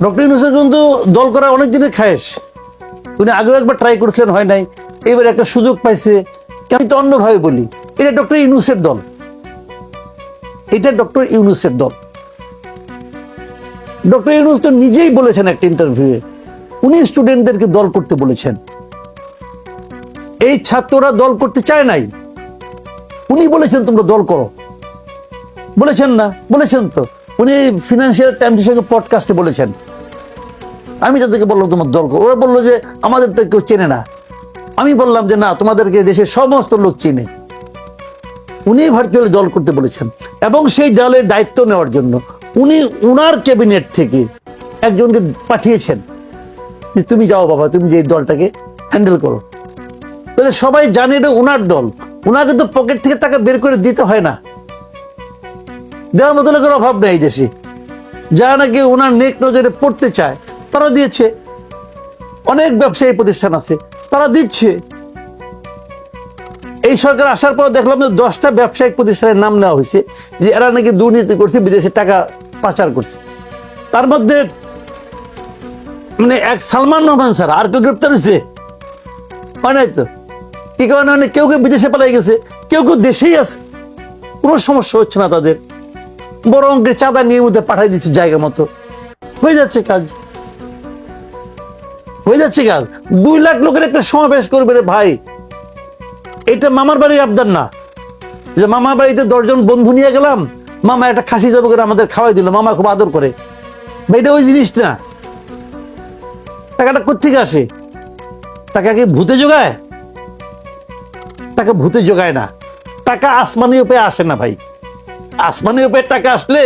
Doctor ইউনূসের কিন্তু দল করা অনেক দিনের খায়েশ। উনি আগেও একবার ট্রাই করেছিলেন, হয় নাই। এবার একটা সুযোগ পাইছে। আমি তো অন্যভাবে বলি, এটা ডক্টর ইউনূসের দল, এটা ডক্টর ইউনূসের দল। ডক্টর ইউনূস তো নিজেই বলেছেন একটা ইন্টারভিউয়ে, উনি স্টুডেন্টদেরকে দল করতে বলেছেন। এই ছাত্ররা দল করতে চায় নাই, উনি বলেছেন তোমরা দল করো। বলেছেন না? বলেছেন তো। উনি ফিনান্সিয়াল টাইমসের সঙ্গে পডকাস্টে বলেছেন, আমি তাদেরকে বললাম তোমার দল করো। ওরা বললো যে আমাদের তো কেউ চেনে না। আমি বললাম যে না, তোমাদেরকে দেশের সমস্ত লোক চেনে। উনি ভার্চুয়ালি দল করতে বলেছেন, এবং সেই দলের দায়িত্ব নেওয়ার জন্য উনি উনার ক্যাবিনেট থেকে একজনকে পাঠিয়েছেন যে তুমি যাও বাবা, তুমি যে দলটাকে হ্যান্ডেল করো। তাহলে সবাই জানে এটা উনার দল। উনাকে তো পকেট থেকে টাকা বের করে দিতে হয় না, দেওয়ার মতো লোকের অভাব নেই দেশে। যারা নাকি উনার নেক নজরে পড়তে চায় তারা দিয়েছে। অনেক ব্যবসায়ী প্রতিষ্ঠান আছে, তারা দিচ্ছে। এই সরকার আসার পর দেখলাম যে 10টা ব্যবসায়িক প্রতিষ্ঠানের নাম নেওয়া হয়েছে যে এরা নাকি দুর্নীতি করছে, বিদেশে টাকা পাচার করছে। তার মধ্যে মানে এক সালমান রহমান স্যার, আর কেউ গ্রেপ্তার হয়েছে হয় নাই তো? কি কারণে? কেউ কেউ বিদেশে পালাই গেছে, কেউ কেউ দেশেই আছে, কোনো সমস্যা হচ্ছে না তাদের। বড় অঙ্কের চাঁদা নিয়ে মধ্যে পাঠাই দিচ্ছে, জায়গা মতো হয়ে যাচ্ছে কাজ, হয়ে যাচ্ছে কাজ। 2 লাখ লোকের একটা সমাবেশ করবে রে ভাই, এটা মামার বাড়ির আবদার না যে মামার বাড়িতে 10 জন বন্ধু নিয়ে গেলাম, মামা একটা খাসি জব করে আমাদের খাওয়াই দিল, মামা খুব আদর করে। এটা ওই জিনিস না। টাকাটা কোত্থেকে আসে? টাকা কি ভূতে জোগায়? টাকা ভূতে জোগায় না। টাকা আসমানি উপায়ে আসে না ভাই। আসমানি উপায়ে টাকা আসলে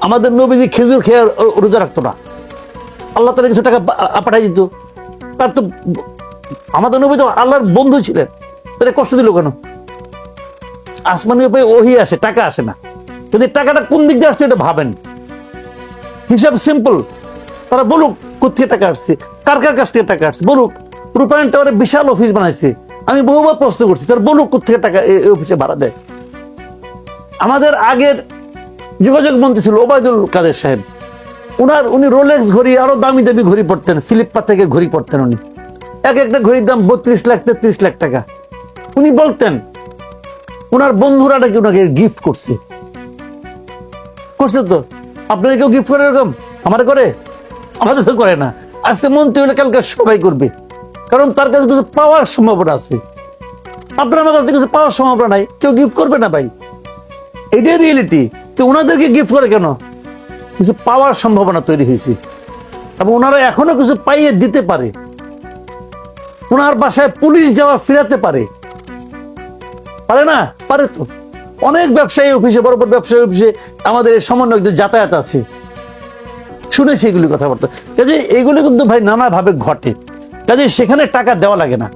আমাদের নবীজি খেজুর খেয়ে রোজা রাখতো না, আল্লাহ তাআলা কিছু টাকা পাঠাই দিত। তার তো আমাদের নবী তো আল্লাহর বন্ধু ছিলেন, তাহলে কষ্ট দিল কেন? আসমানি উপায়ে ওহি আসে, টাকা আসে না। কিন্তু টাকাটা কোন দিক দিয়ে আসছে এটা ভাবেন। হিসাব সিম্পল। তারা বলুক কোথেকে টাকা আসছে, কার কার কাছ থেকে টাকা আসছে বলুক। রূপায়ণ টাওয়ারে বিশাল অফিস বানাইছে, আমি বহুবার প্রশ্ন করছি স্যার বলুক কোথেকে টাকা এই অফিসে ভাড়া দেয়। আমাদের আগের যোগাযোগ মন্ত্রী ছিল ওবায়দুল কাদের সাহেব, উনি রোলেক্স ঘড়ি, আরো দামি দামি ঘড়ি পড়তেন, ফিলিপ্পা থেকে ঘড়ি পড়তেন। উনি একটা ঘড়ির দাম 32 লাখ 33 লাখ টাকা। উনি বলতেন উনার বন্ধুরা নাকি উনাকে গিফট করছে। তো আপনারা কেউ গিফট করে এরকম? আমার করে? আমাদের তো করে না। আজকে মন্ত্রী হলে কালকে সবাই করবে, কারণ তার কাছে কিছু পাওয়ার সম্ভাবনা আছে। আপনার আমার কাছে কিছু পাওয়ার সম্ভাবনা নাই, কেউ গিফট করবে না ভাই। এটাই রিয়েলিটি। তো ওনাদেরকে গিফট করে কেন? কিছু পাওয়ার সম্ভাবনা তৈরি হয়েছে, এবং ওনারা এখনো কিছু পাইয়ে দিতে পারে। ওনার বাসায় পুলিশ যাওয়া ফিরাতে পারে, পারে না? পারে তো। অনেক ব্যবসায়ী অফিসে, বড় বড় ব্যবসায়ী অফিসে আমাদের সমন্বয়কদের যাতায়াত আছে, শুনেছি এগুলি কথাবার্তা। কাজে এগুলি কিন্তু ভাই নানাভাবে ঘটে। কাজে সেখানে টাকা দেওয়া লাগে না,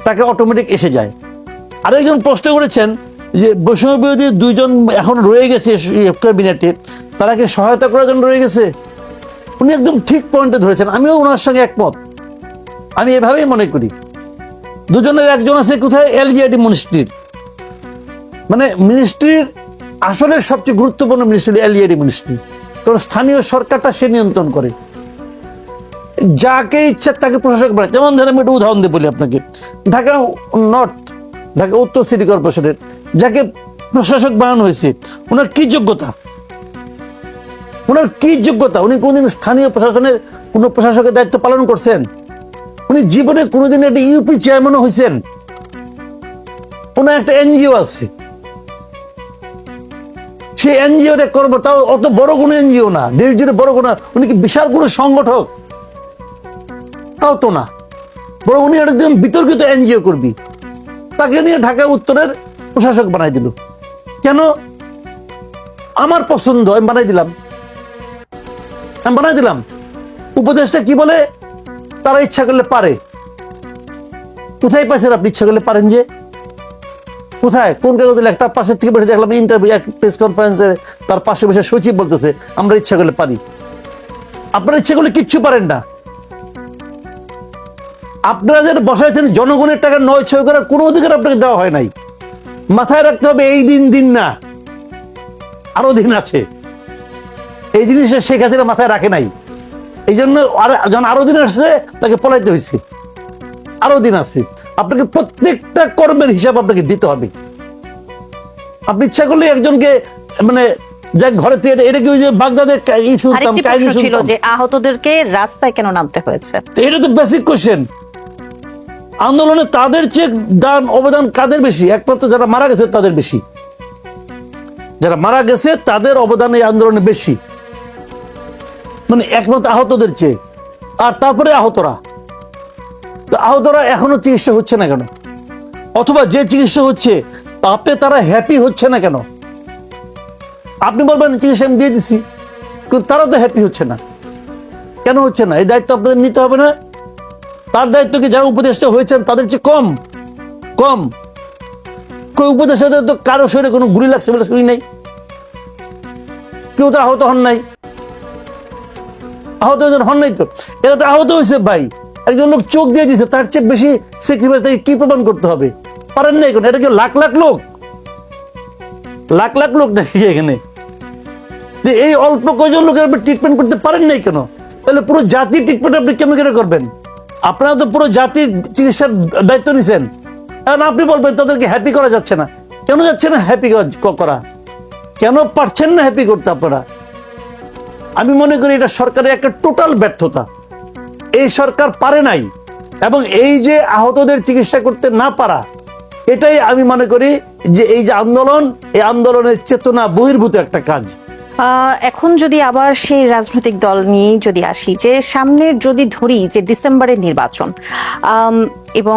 টাকা অটোমেটিক এসে যায়। আরেকজন প্রশ্ন করেছেন যে বৈষম্য বিরোধী 2 জন এখন রয়ে গেছে ক্যাবিনেটে, তারা কি সহায়তা করার জন্য রয়ে গেছে? উনি একদম ঠিক পয়েন্টে ধরেছেন, আমিও ওনার সঙ্গে একমত। আমি এভাবেই মনে করি। 2 জনের একজন আছে কোথায়? এলজিআইডি মিনিস্ট্রির, মানে মিনিস্ট্রির আসলে সবচেয়ে গুরুত্বপূর্ণ মিনিস্ট্রি এলজিআইডি মিনিস্ট্রি, কারণ স্থানীয় সরকারটা সে নিয়ন্ত্রণ করে। যাকে ইচ্ছা তাকে প্রশাসক বানায়। যেমন ধরেন আমি একটা উদাহরণ দিয়ে বলি আপনাকে, ঢাকা নর্থ, ঢাকা উত্তর সিটি কর্পোরেশনের যাকে প্রশাসক বানানো হয়েছে, ওনার কি যোগ্যতা? ওনার কি যোগ্যতা? উনি কোনদিন স্থানীয় প্রশাসনের কোন প্রশাসকের দায়িত্ব পালন করছেন? উনি জীবনে কোনোদিন একটা ইউপি চেয়ারম্যানও হয়েছেন? ওনার একটা এনজিও আছে, সেই এনজিও রে করবো, তাও অত বড় কোনো এনজিও না, দেশ জুড়ে বড় কোনো। উনি কি বিশাল কোনো সংগঠক? তাও তো না। বড় উনি একদম বিতর্কিত এনজিও করবি, তাকে নিয়ে ঢাকা উত্তরের প্রশাসক বানাই দিল। কেন? আমার পছন্দ, আমি বানাই দিলাম। উপদেশটা কি বলে? তারা ইচ্ছা করলে পারে। কোথায় পাইছেন আপনি ইচ্ছা করলে পারেন? যে কোথায়, কোন কাগজে লেখা? তার পাশের থেকে বসে দেখলাম ইন্টারভিউ, এক প্রেস কনফারেন্সে তার পাশে বসে সচিব বলতেছে আমরা ইচ্ছা করলে পারি। আপনারা ইচ্ছা করলে কিচ্ছু পারেন না। আপনারা যারা বসাইছেন জনগণের টাকা 9-6 করার কোনো অধিকার আপনাকে দেওয়া হয় নাই। মাথায় রাখতে হবে এই দিন না, আরো দিন আছে। এই জিনিসটা শেখ হাসিনা মাথায় রাখে নাই। এই জন্য যখন আরো দিন আসছে তাকে পলাইতে হয়েছে, আরো দিন আছে। আপনাকে প্রত্যেকটা কর্মের হিসাব আপনাকে দিতে হবে। আপনি ইচ্ছা করলে একজনকে মানে যাক ঘরে থেকে এটা কি ওই যে বাগদাদে শুনতাম কাহিনী ছিল শুনতাম যে আহতদেরকে রাস্তায় কেন নামতে হয়েছে, এটা তো বেসিক কোশ্চেন। আন্দোলনে তাদের চেয়ে অবদান কাদের বেশি? একমাত্র যারা মারা গেছে তাদের বেশি, যারা মারা গেছে তাদের অবদান এই আন্দোলনে বেশি, মানে একমাত্র আহতদের চেয়ে। আর তারপরে আহতরা এখনো চিকিৎসা হচ্ছে না কেন? অথবা যে চিকিৎসা হচ্ছে তাতে তারা হ্যাপি হচ্ছে না কেন? আপনি বলবেন চিকিৎসা আমি দিয়ে দিচ্ছি, কিন্তু তারা তো হ্যাপি হচ্ছে না। কেন হচ্ছে না? এই দায়িত্ব আপনাদের নিতে হবে না? তার দায়িত্ব কি যারা উপদেষ্টা হয়েছেন তাদের চেয়ে কম? কই উপদেষ্টাদের তো কারো শরীরে কোনো গুলি লাগছে বলে শুনি নাই, কেউ তো আহত হন নাই। আহত হন নাই তো, এরা তো আহত হয়েছে ভাই। একজন লোক চোখ দিয়ে দিচ্ছে, তার চেয়ে বেশি স্যাক্রিফাইস তাকে কি প্রমাণ করতে হবে? পারেন না এখন? এটা কি লাখ লাখ লোক নাকি এখানে? এই অল্প কয়জন লোকের আপনি ট্রিটমেন্ট করতে পারেন নাই কেন? তাহলে পুরো জাতির ট্রিটমেন্ট আপনি কেমন করে করবেন? আপনারা তো পুরো জাতির চিকিৎসার দায়িত্ব নিছেন, কারণ আপনি বলবেন তাদেরকে হ্যাপি করা যাচ্ছে না। কেন যাচ্ছে না হ্যাপি করা? কেন পারছেন না হ্যাপি করতে আপনারা? আমি মনে করি এটা সরকারের একটা টোটাল ব্যর্থতা। এই সরকার পারে নাই, এবং এই যে আহতদের চিকিৎসা করতে না পারা, এটাই আমি মনে করি যে এই যে আন্দোলন, এই আন্দোলনের চেতনা বহির্ভূত একটা কাজ। এখন যদি আবার সেই রাজনৈতিক দল নিয়ে যদি আসি, যে সামনের যদি ধরি যে ডিসেম্বরের নির্বাচন এবং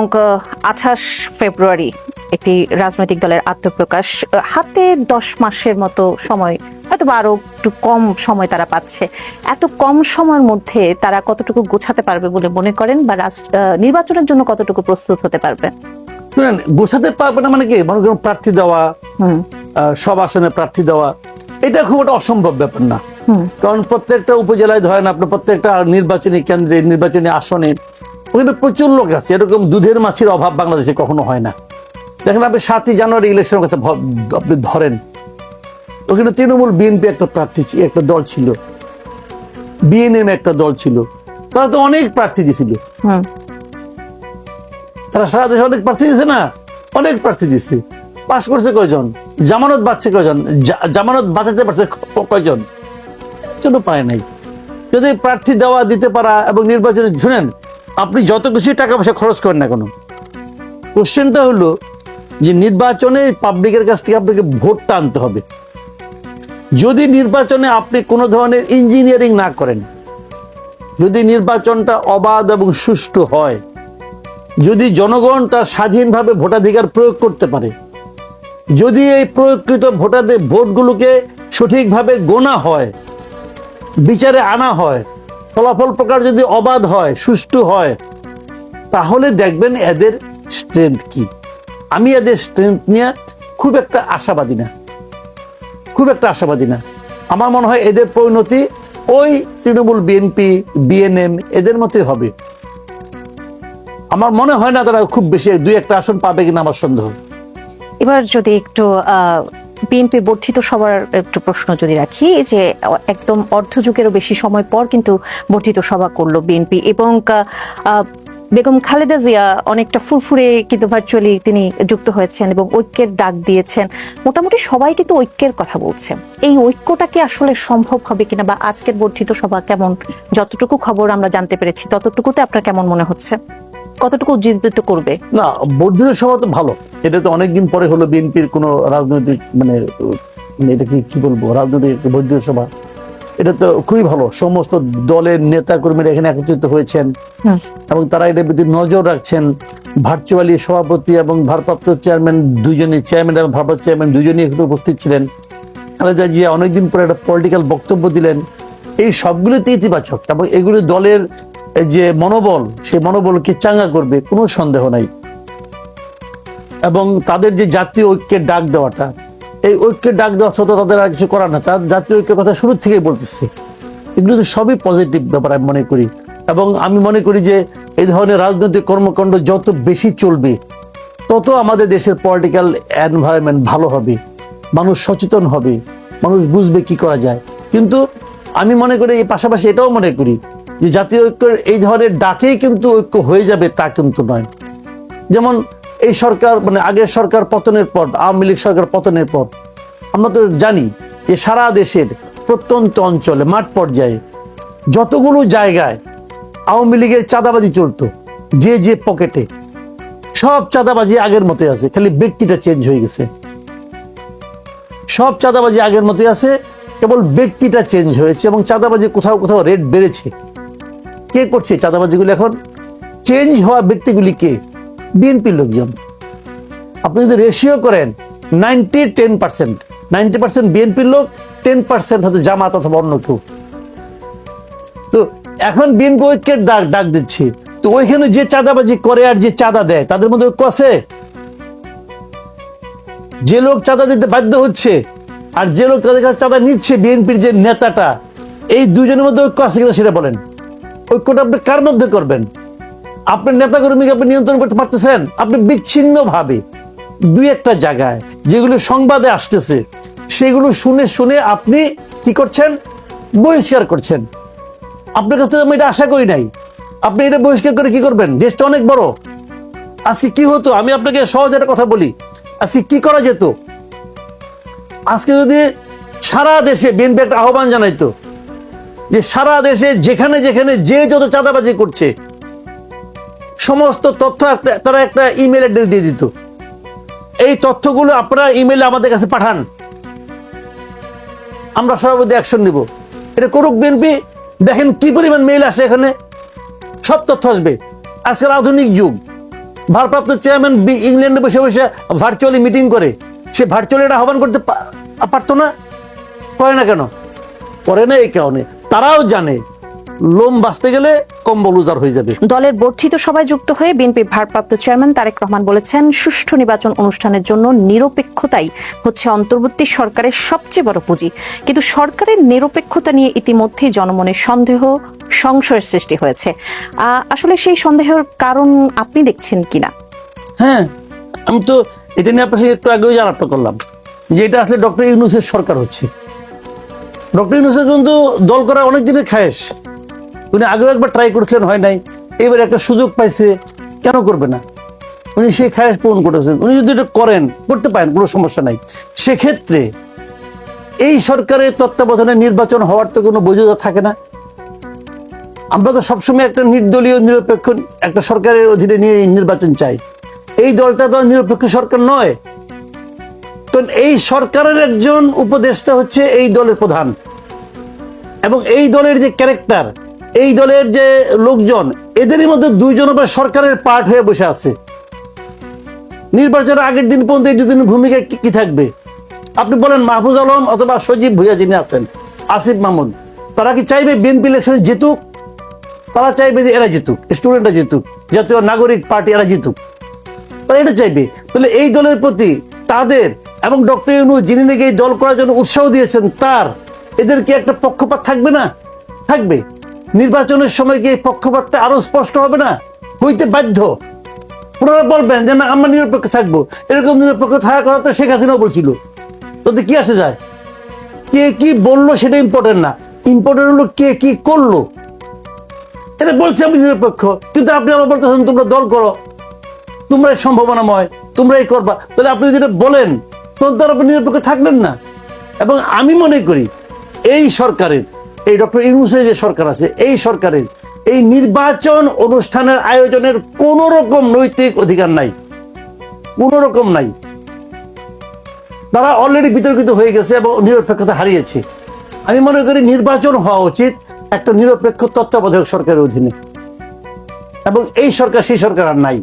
28 ফেব্রুয়ারি একটি রাজনৈতিক দলের আত্মপ্রকাশ, হাতে 10 মাসের মতো সময়, হয়তো বা আরো একটু কম সময় তারা পাচ্ছে। এত কম সময়ের মধ্যে তারা কতটুকু গোছাতে পারবে বলে মনে করেন, বা নির্বাচনের জন্য কতটুকু প্রস্তুত হতে পারবে? শুনেন, গোছাতে পারবে না মানে কি? মনে করেন প্রার্থী দেওয়া, সব আসনে প্রার্থী দেওয়া, এটা খুব একটা অসম্ভব ব্যাপার না। কারণ প্রত্যেকটা উপজেলায় ধরেন আপনার প্রত্যেকটা নির্বাচনী কেন্দ্রে, নির্বাচনী আসনে ওখানে প্রচুর লোক আছে। এরকম দুধের মাছির অভাব বাংলাদেশে কখনো হয় না। দেখেন আপনি 7ই জানুয়ারি ইলেকশনের কথা আপনি ধরেন, ওখানে তৃণমূল বিএনপি একটা প্রার্থী, একটা দল ছিল, বিএনএম একটা দল ছিল, তারা তো অনেক প্রার্থী দিছিল। তারা সারা দেশে অনেক প্রার্থী দিছে না? অনেক প্রার্থী দিছে। পাশ করছে কয়জন? জামানত বাঁচছে কয়জন? জামানত বাঁচাতে পারছে কয়জন? জন্য পায় নাই। যদি প্রার্থী দেওয়া দিতে পারা এবং নির্বাচনে, শুনেন আপনি যত কিছু টাকা পয়সা খরচ করেন না কেন, কোশ্চেনটা হলো যে নির্বাচনে পাবলিকের কাছ থেকে আপনাকে ভোটটা আনতে হবে। যদি নির্বাচনে আপনি কোনো ধরনের ইঞ্জিনিয়ারিং না করেন, যদি নির্বাচনটা অবাধ এবং সুষ্ঠু হয়, যদি জনগণ তার স্বাধীনভাবে ভোটাধিকার প্রয়োগ করতে পারে, যদি এই প্রয়োগকৃত ভোটগুলোকে সঠিকভাবে গোনা হয়, বিচারে আনা হয়, ফলাফল প্রকার যদি অবাধ হয়, সুষ্ঠু হয়, তাহলে দেখবেন এদের স্ট্রেংথ কি। আমি এদের স্ট্রেংথ নিয়ে খুব একটা আশাবাদী না। আমার মনে হয় এদের পরিণতি ওই তৃণমূল বিএনপি, বিএনএম এদের মতোই হবে। আমার মনে হয় না তারা খুব বেশি 2-1টা আসন পাবে কিনা, আমার সন্দেহ। এবার যদি একটু বিএনপি বর্ধিত সভার একটু প্রশ্ন যদি রাখি, যে একদম অর্ধযুগেরও বেশি সময় পর কিন্তু বর্ধিত সভা করলো বিএনপি, এবং বেগম খালেদা জিয়া অনেকটা ফুরফুরে কিন্তু ভার্চুয়ালি তিনি যুক্ত হয়েছেন এবং ঐক্যের ডাক দিয়েছেন। মোটামুটি সবাই কিন্তু ঐক্যের কথা বলছে। এই ঐক্যটা কি আসলে সম্ভব হবে কিনা, বা আজকের বর্ধিত সভা কেমন, যতটুকু খবর আমরা জানতে পেরেছি ততটুকুতে আপনার কেমন মনে হচ্ছে, কতটুকু উজ্জীবিত করবে? না, বর্ধিত সভা তো ভালো। এটা তো অনেকদিন পরে হলো বিএনপির কোনো রাজনৈতিক মানে এটা কি বলবো, রাজনৈতিক বর্ধিত সভা। এটা তো খুবই ভালো। সমস্ত দলের নেতা কর্মীরা এখানে একত্রিত হয়েছেন এবং তারা এটার প্রতি নজর রাখছেন। ভার্চুয়ালি সভাপতি এবং ভারপ্রাপ্ত চেয়ারম্যান দুজনই, চেয়ারম্যান এবং ভারপ্রাপ্ত চেয়ারম্যান দুজনই এখানে উপস্থিত ছিলেন। খালেদা জিয়া অনেকদিন পরে একটা পলিটিক্যাল বক্তব্য দিলেন। এই সবগুলোতে ইতিবাচক, এবং এগুলো দলের যে মনোবল, সেই মনোবলকে চাঙ্গা করবে, কোনো সন্দেহ নাই। এবং তাদের যে জাতীয় ঐক্যের ডাক দেওয়াটা, এই ঐক্যের ডাক দেওয়া সত্ত্বেও তাদের আর কিছু করার না, তার জাতীয় ঐক্যের কথা শুরু থেকেই বলতেছে। এগুলো তো সবই পজিটিভ ব্যাপার আমি মনে করি। এবং আমি মনে করি যে এই ধরনের রাজনৈতিক কর্মকাণ্ড যত বেশি চলবে, তত আমাদের দেশের পলিটিক্যাল এনভায়রনমেন্ট ভালো হবে, মানুষ সচেতন হবে, মানুষ বুঝবে কি করা যায়। কিন্তু আমি মনে করি এই পাশাপাশি এটাও মনে করি যে জাতীয় ঐক্যের এই ধরনের ডাকেই কিন্তু ঐক্য হয়ে যাবে তা কিন্তু নয়। যেমন এই সরকার মানে আগের সরকার পতনের পর, আওয়ামী লীগ সরকার পতনের পর আমরা তো জানি যে সারা দেশের প্রত্যন্ত অঞ্চলে মাঠ পর্যায়ে যতগুলো জায়গায় আওয়ামী লীগের চাঁদাবাজি চলতো, যে যে পকেটে, সব চাঁদাবাজি আগের মতোই আছে, খালি ব্যক্তিটা চেঞ্জ হয়ে গেছে। সব চাঁদাবাজি আগের মতোই আছে, কেবল ব্যক্তিটা চেঞ্জ হয়েছে এবং চাঁদাবাজি কোথাও কোথাও রেট বেড়েছে। কে করছে চাঁদাবাজিগুলো এখন? চেঞ্জ হওয়া ব্যক্তিগুলি কে? বিএনপির লোকজন। আপনি যদি রেশিও করেন 90% বিএনপির লোক, 10% হয়তো জামাত অথবা অন্য কেউ। তো এখন বিএনপি ঐক্যের ডাক দিচ্ছে, তো ওইখানে যে চাঁদাবাজি করে আর যে চাঁদা দেয় তাদের মধ্যে ঐক্য আছে? যে লোক চাঁদা দিতে বাধ্য হচ্ছে আর যে লোক তাদের কাছে চাঁদা নিচ্ছে, বিএনপির যে নেতাটা, এই দুজনের মধ্যে ঐক্য আছে কিনা সেটা বলেন। ঐক্যটা আপনি কার মধ্যে করবেন? আপনার নেতাকর্মীকে আপনি নিয়ন্ত্রণ করতে পারতেছেন? আপনি বিচ্ছিন্ন ভাবে দুই একটা জায়গায় যেগুলো সংবাদে আসতেছে সেগুলো শুনে শুনে আপনি কি করছেন? বহিষ্কার করছেন। আপনার কাছে আমি এটা আশা করি নাই। আপনি এটা বহিষ্কার করে কি করবেন? দেশটা অনেক বড়। আজকে কি হতো, আমি আপনাকে সহজ একটা কথা বলি, আজকে কি করা যেত? আজকে যদি সারা দেশে বিএনপি একটা আহ্বান জানাইতো যে সারা দেশে যেখানে যেখানে যে যত চাঁদাবাজি করছে সমস্ত তথ্য তারা একটা ইমেল অ্যাড্রেস দিয়ে দিত, এই তথ্যগুলো আপনারা ইমেলে আমাদের কাছে পাঠান, আমরা সর্বদা অ্যাকশন নিব। এটা করুক বিএনপি। দেখেন কি পরিমাণ মেইল আসে, এখানে সব তথ্য আসবে। আজকের আধুনিক যুগ, ভারপ্রাপ্ত চেয়ারম্যান ইংল্যান্ডে বসে বসে ভার্চুয়ালি মিটিং করে, সে ভার্চুয়ালি এটা আহ্বান করতে পারতো না? করে না কেন? করে না এই কারণে তারাও জানে লোম বাঁচতে গেলে কম্বল উজাড় হয়ে যাবে। দলের বর্ধিত সভায় যুক্ত হয়ে বিএনপির ভারপ্রাপ্ত চেয়ারম্যান তারেক রহমান বলেছেন, সুষ্ঠু নির্বাচন অনুষ্ঠানের জন্য নিরপেক্ষতাই হচ্ছে অন্তর্বর্তী সরকারের সবচেয়ে বড় পুঁজি। কিন্তু সরকারের নিরপেক্ষতা নিয়ে ইতিমধ্যে জনমনে সন্দেহ, সংশয়ের সৃষ্টি হয়েছে। আসলে সেই সন্দেহের কারণ আপনি দেখছেন কিনা? হ্যাঁ, আমি তো এটা নিয়ে আপনার সাথে একটু আগেও আলাপটা করলাম যে এটা আসলে ডক্টর ইউনূসের সরকার হচ্ছে। ডক্টর ইউনূসের কিন্তু দল করা অনেক দিনের খায়েশ। উনি আগেও একবার ট্রাই করেছিলেন, হয় নাই। এবার একটা সুযোগ পাইছে, কেন করবে না? উনি সেই খায়েশ পূরণ করেছেন। উনি যদি এটা করেন, করতে পারেন, কোনো সমস্যা নাই। সেক্ষেত্রে এই সরকারের তত্ত্বাবধানে নির্বাচন হওয়ার তো কোনো বৈধতা থাকে না। আমরা তো সবসময় একটা নির্দলীয় নিরপেক্ষ একটা সরকারের অধীনে নিয়ে নির্বাচন চাই। এই দলটা তো নিরপেক্ষ সরকার নয়। কারণ এই সরকারের একজন উপদেষ্টা হচ্ছে এই দলের প্রধান, এবং এই দলের যে ক্যারেক্টার, এই দলের যে লোকজন, এদেরই মধ্যে দুইজন আবার সরকারের পার্ট হয়ে বসে আছে। নির্বাচনের আগের দিন পর্যন্ত এই দুজনের ভূমিকা কি থাকবে? আপনি বলেন মাহফুজ আলম অথবা সজীব ভুইয়া যিনি আছেন, আসিফ মাহমুদ, তারা কি চাইবে বিএনপি ইলেকশনে জিতুক? তারা চাইবে যে এরা জিতুক, স্টুডেন্টরা জিতুক, জাতীয় নাগরিক পার্টি এরা জিতুক, তারা এটা চাইবে। তাহলে এই দলের প্রতি তাদের এবং ডক্টর ইউনূস যিনি নাকি এই দল করার জন্য উৎসাহ দিয়েছেন, তার এদের কি একটা পক্ষপাত থাকবে না? থাকবে। নির্বাচনের সময় কি এই পক্ষপাতটা আরো স্পষ্ট হবে না? হইতে বাধ্য। ওনারা বলবেন যে না, আমরা নিরপেক্ষ থাকবো। এরকম নিরপেক্ষ থাকার কথা তো শেখ হাসিনাও বলছিল। তাতে কি আসে যায়? কে কি বললো সেটা ইম্পর্টেন্ট না, ইম্পর্টেন্ট হলো কে কি করলো। এটা বলছে আমি নিরপেক্ষ, কিন্তু আপনি আমার বলতেছেন তোমরা দল করো, তোমরাই সম্ভাবনাময়, তোমরাই করবা। তাহলে আপনি যেটা বলেন তখন তো আপনি নিরপেক্ষ থাকবেন না। এবং আমি মনে করি এই সরকারের, এই ডক্টর ইউনূসের যে সরকার আছে, এই সরকারের এই নির্বাচন অনুষ্ঠানের আয়োজনের কোন রকম নৈতিক অধিকার নাই, কোন রকম নাই। তারা অলরেডি বিতর্কিত হয়ে গেছে এবং নিরপেক্ষতা হারিয়েছে। আমি মনে করি নির্বাচন হওয়া উচিত একটা নিরপেক্ষ তত্ত্বাবধায়ক সরকারের অধীনে, এবং এই সরকার সেই সরকার আর নাই।